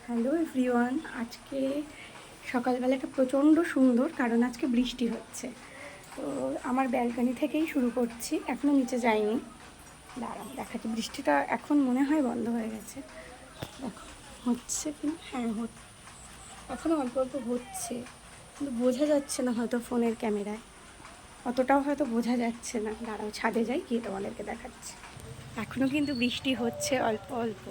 Hello everyone, আজকে সকালবেলাটা প্রচণ্ড সুন্দর কারণ আজকে বৃষ্টি হচ্ছে। তো আমার ব্যালকনি থেকেই শুরু করছি, এখনও নিচে যাইনি। দাঁড়ান দেখাচ্ছি, বৃষ্টিটা এখন মনে হয় বন্ধ হয়ে গেছে। দেখো হচ্ছে কি, হ্যাঁ এখনও অল্প অল্প হচ্ছে, কিন্তু বোঝা যাচ্ছে না হয়তো ফোনের ক্যামেরায়, অতটাও হয়তো বোঝা যাচ্ছে না। দাঁড়াও ছাদে যাই, গিয়ে তোমাদেরকে দেখাচ্ছি। এখনও কিন্তু বৃষ্টি হচ্ছে অল্প অল্প।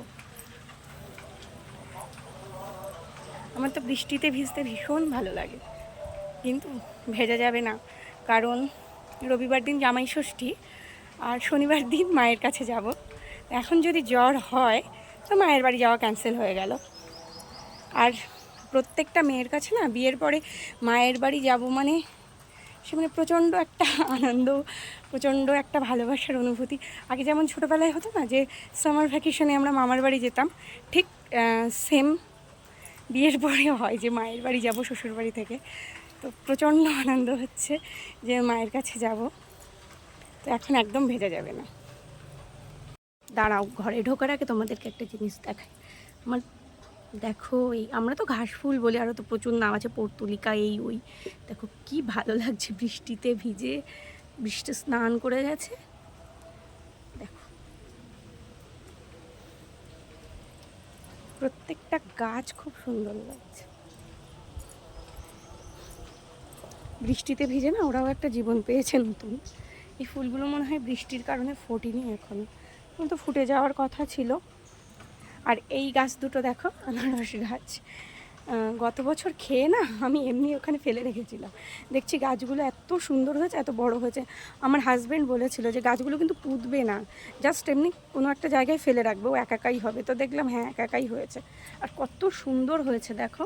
আমার তো বৃষ্টিতে ভিজতে ভীষণ ভালো লাগে, কিন্তু ভেজা যাবে না কারণ রবিবার দিন জামাই ষষ্ঠী আর শনিবার দিন মায়ের কাছে যাব। এখন যদি জ্বর হয় তো মায়ের বাড়ি যাওয়া ক্যান্সেল হয়ে গেল। আর প্রত্যেকটা মেয়ের কাছে না বিয়ের পরে মায়ের বাড়ি যাব মানে সে মানে প্রচণ্ড একটা আনন্দ, প্রচণ্ড একটা ভালোবাসার অনুভূতি। আগে যেমন ছোটোবেলায় হতো না যে সামার ভ্যাকেশনে আমরা মামার বাড়ি যেতাম, ঠিক সেম বিয়ের পরে হয় যে মায়ের বাড়ি যাব শ্বশুর বাড়ি থেকে। তো প্রচণ্ড আনন্দ হচ্ছে যে মায়ের কাছে যাব। তো এখন একদম ভেজা যাবে না। দাঁড়াও, ঘরে ঢোকার আগে তোমাদেরকে একটা জিনিস দেখাই। আমার দেখো, এই আমরা তো ঘাস ফুল বলি, আরও তো প্রচুর নাম আছে, পর্তুলিকা, এই ওই। দেখো কি ভালো লাগছে বৃষ্টিতে ভিজে, বৃষ্টি স্নান করে গেছে। দেখো প্রত্যেকটা গাছ খুব সুন্দর লাগছে। বৃষ্টিতে ভিজে না ওরাও একটা জীবন পেয়েছে নতুন। এই ফুলগুলো মনে হয় বৃষ্টির কারণে ফোটেনি এখনও, কিন্তু ফুটে যাওয়ার কথা ছিল। আর এই গাছ দুটো দেখো, আনারস গাছ, গত বছর খেয়ে না আমি এমনি ওখানে ফেলে রেখেছিলাম। দেখছি গাছগুলো এত সুন্দর হয়েছে, এত বড় হয়েছে। আমার হাজব্যান্ড বলেছিল যে গাছগুলো কিন্তু পুঁতবে না, জাস্ট এমনি কোনো একটা জায়গায় ফেলে রাখবে, ও একাই হবে। তো দেখলাম হ্যাঁ একাই হয়েছে, আর কত সুন্দর হয়েছে দেখো।